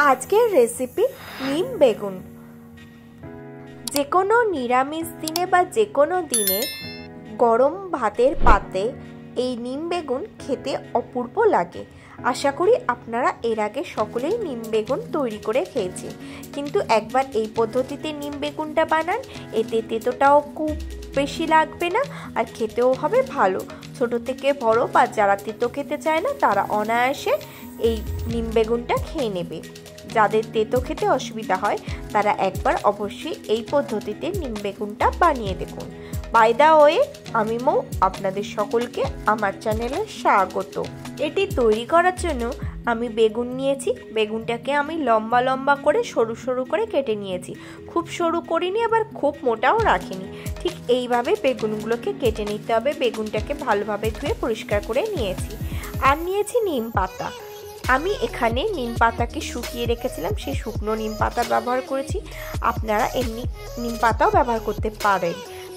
আজকের রেসিপি নিম বেগুন। যে কোনো নিরামিষ দিনে বা যে কোনো দিনে গরম ভাতের পাতে এই নিম বেগুন খেতে অপূর্ব লাগে। আশা করি আপনারা এর আগে সকলেই নিম বেগুন তৈরি করে খেয়েছেন, কিন্তু একবার এই পদ্ধতিতে নিম বেগুনটা বানান, এতে তেতোটাও খুব বেশি লাগবে না আর খেতেও হবে ভালো। ছোট থেকে বড় বা যারা তেতো খেতে চায় না তারা অনায়াসে এই নিম বেগুনটা খেয়ে নেবে। যাদের তেতো খেতে অসুবিধা হয় তারা একবার অবশ্যই এই পদ্ধতিতে নিম বেগুনটা বানিয়ে দেখুন। বাই দ্য ওয়ে, আমি মৌ, আপনাদের সকলকে আমার চ্যানেলে স্বাগত। এটি তৈরি করার জন্য আমি বেগুন নিয়েছি। বেগুনটাকে আমি লম্বা লম্বা করে সরু সরু করে কেটে নিয়েছি। খুব সরু করিনি, আবার খুব মোটাও রাখিনি। ঠিক এইভাবে বেগুনগুলোকে কেটে নিতে হবে। বেগুনটাকে ভালোভাবে ধুয়ে পরিষ্কার করে নিয়েছি। আর নিয়েছি নিম পাতা। আমি এখানে নিম পাতাকে শুকিয়ে রেখেছিলাম, সেই শুকনো নিম পাতা ব্যবহার করেছি। আপনারা এমনি নিম পাতাও ব্যবহার করতে পারেন।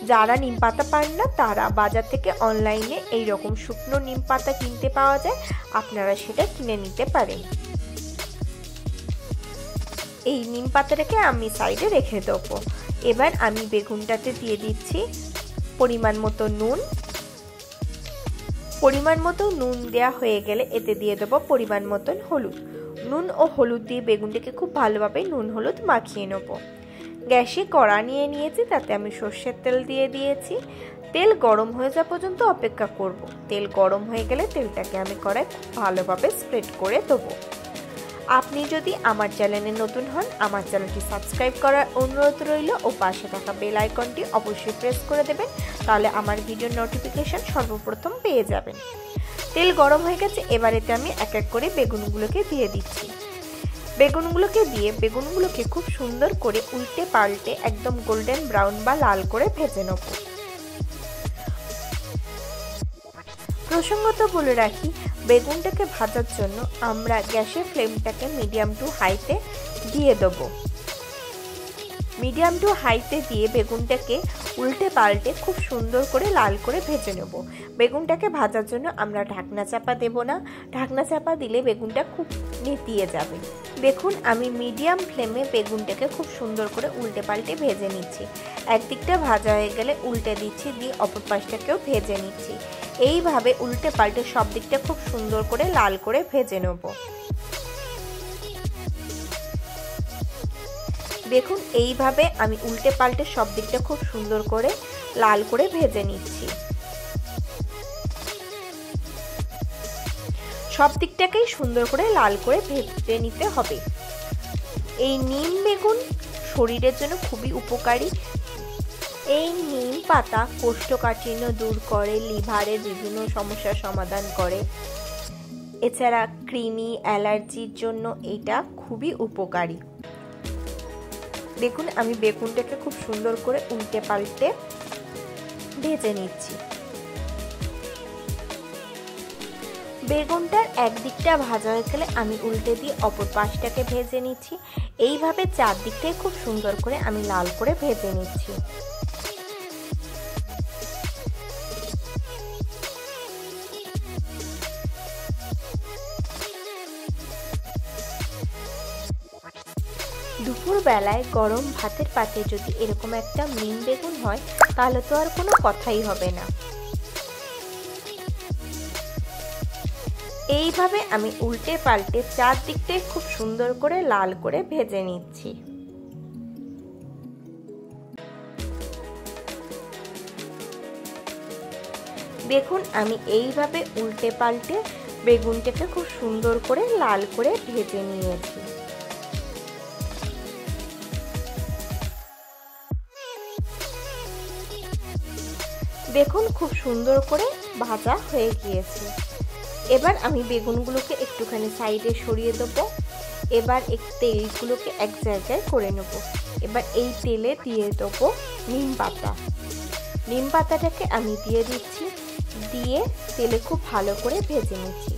যারা নিম পাতা পান না তারা বাজার থেকে অনলাইনে এই রকম শুকনো নিম পাতা কিনতে পাওয়া যায়, আপনারা সেটা কিনে নিতে পারেন। এই নিম পাতাটাকে আমি সাইডে রেখে দেবো। এবার আমি বেগুনটাতে দিয়ে দিচ্ছি পরিমাণ মতো নুন। পরিমাণ মতো নুন দেওয়া হয়ে গেলে এতে দিয়ে দেবো পরিমাণ মতন হলুদ। নুন ও হলুদ দিয়ে বেগুনটাকে খুব ভালোভাবে নুন হলুদ মাখিয়ে নেব। গ্যাসে কড়া নিয়ে নিয়েছি, তাতে আমি সর্ষের তেল দিয়ে দিয়েছি। তেল গরম হয়ে যাওয়া পর্যন্ত অপেক্ষা করব। তেল গরম হয়ে গেলে তেলটাকে আমি কড়ায় খুব ভালোভাবে স্প্রেড করে দেবো। আপনি যদি আমার চ্যানেলে নতুন হন, আমার চ্যানেলটি সাবস্ক্রাইব করার অনুরোধ রইল ও পাশে থাকা বেল আইকনটি অবশ্যই প্রেস করে দেবেন, তাহলে আমার ভিডিওর নোটিফিকেশন সর্বপ্রথম পেয়ে যাবেন। তেল গরম হয়ে গেছে, এবার এতে আমি এক এক করে বেগুনগুলোকে দিয়ে দিচ্ছি। বেগুনগুলোকে খুব সুন্দর করে উল্টে পাল্টে একদম গোল্ডেন ব্রাউন বা লাল করে ভেজে নেব। প্রসঙ্গত বলে রাখি, বেগুনটাকে ভাজার জন্য আমরা গ্যাসের ফ্লেমটাকে মিডিয়াম টু হাইতে দিয়ে দেবো। মিডিয়াম টু হাইতে দিয়ে বেগুনটাকে উল্টে পাল্টে খুব সুন্দর করে লাল করে ভেজে নেব। বেগুনটাকে ভাজার জন্য আমরা ঢাকনা চাপা দেব না। ঢাকনা চাপা দিলে বেগুনটা খুব নেতিয়ে যাবে। দেখুন, আমি মিডিয়াম ফ্লেমে বেগুনটাকে খুব সুন্দর করে উল্টে পাল্টে ভেজে নিচ্ছি। একদিকটা ভাজা হয়ে গেলে উল্টে দিচ্ছি, দিয়ে অপর পাশটাকেও ভেজে নিচ্ছি। এইভাবে উল্টে পাল্টে সব দিকটা খুব সুন্দর করে লাল করে ভেজে নেব। দেখুন, এইভাবে আমি উল্টে পাল্টে সব দিকটা খুব সুন্দর করে লাল করে ভেজে নিচ্ছি। সব দিকটাকেই সুন্দর করে লাল করে ভেজে নিতে হবে। এই নিম বেগুন শরীরের জন্য খুবই উপকারী। এই নিম পাতা কোষ্ঠকাঠিন্য দূর করে, লিভারের বিভিন্ন সমস্যার সমাধান করে। এছাড়া কৃমি, অ্যালার্জির জন্য এটা খুবই উপকারী। দেখুন, আমি বেগুনটাকে খুব সুন্দর করে উল্টে পাল্টে ভেজে নিচ্ছি। বেগুনটার একদিকটা ভাজা হয়ে গেলে আমি উল্টে দিয়ে অপর পাশটাকে ভেজে নিচ্ছি। এইভাবে চারদিকটাই খুব সুন্দর করে আমি লাল করে ভেজে নিচ্ছি। দুপুর বেলায় গরম ভাতের পাতে যদি এরকম একটা নিম বেগুন হয় তাহলে তো আর কোনো কথাই হবে না। এইভাবে আমি উল্টে পাল্টে চারদিকটাই খুব সুন্দর করে লাল করে ভেজে নিচ্ছি। দেখুন, আমি এইভাবে উল্টে পাল্টে বেগুনটাকে খুব সুন্দর করে লাল করে ভেজে নিয়েছি। দেখুন, খুব সুন্দর করে ভাজা হয়ে গিয়েছে। এবার আমি বেগুনগুলোকে একটুখানি সাইডে সরিয়ে দেবো। এবার তেলগুলোকে এক জায়গায় করে নেব। এবার এই তেলে দিয়ে দেবো নিম পাতা। নিম পাতাটাকে আমি দিয়ে দিচ্ছি, দিয়ে তেলে খুব ভালো করে ভেজে নিচ্ছি।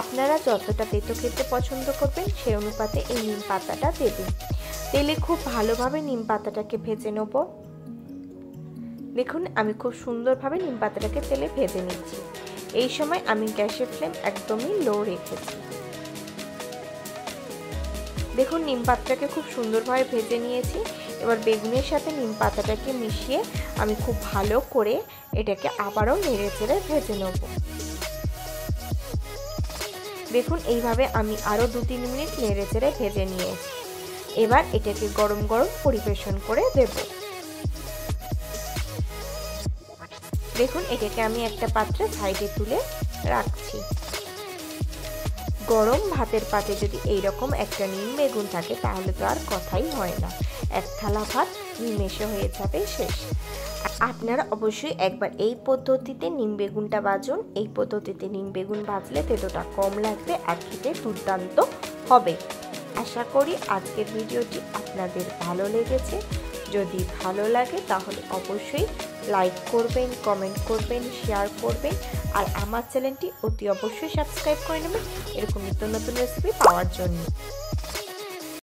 আপনারা যতটা তেতো খেতে পছন্দ করবেন সেই অনুপাতে এই নিম পাতাটা দেবেন। তেলে খুব ভালোভাবে নিম পাতাটাকে ভেজে নেব। দেখুন, আমি খুব সুন্দরভাবে নিম পাতাটাকে তেলে ভেজে নিচ্ছি। এই সময় আমি গ্যাসের ফ্লেম একদমই লো রেখেছি। দেখুন নিম পাতাটাকে খুব সুন্দরভাবে ভেজে নিয়েছি। এবার বেগুনের সাথে নিম পাতাটাকে মিশিয়ে আমি খুব ভালো করে এটাকে আবারও নেড়েচেড়ে ভেজে নেব। দেখুন এইভাবে আমি আরও 2-3 মিনিট নেড়েচেড়ে ভেজে নিয়েছি। এবার এটাকে গরম গরম পরিবেশন করে দেব। দেখুন এটাকে আমি একটা পাত্রে সাইডে তুলে রাখছি। গরম ভাতের পাতে যদি এইরকম একটা নিম বেগুন থাকে তাহলে তো আর কথাই হয় না, এক থালা ভাত নিমেষে হয়ে যাবে শেষ। আপনারা অবশ্যই একবার এই পদ্ধতিতে নিম বেগুনটা ভাজুন। এই পদ্ধতিতে নিম বেগুন ভাজলে তেতোটা কম লাগবে আর খেতে দুর্দান্ত হবে। আশা করি আজকের ভিডিওটি আপনাদের ভালো লেগেছে। যদি ভালো লাগে তাহলে অবশ্যই লাইক করবেন, কমেন্ট করবেন, শেয়ার করবেন আর আমার চ্যানেলটি অতি অবশ্যই সাবস্ক্রাইব করে নেবেন এরকম নিত্য নতুন রেসিপি পাওয়ার জন্য।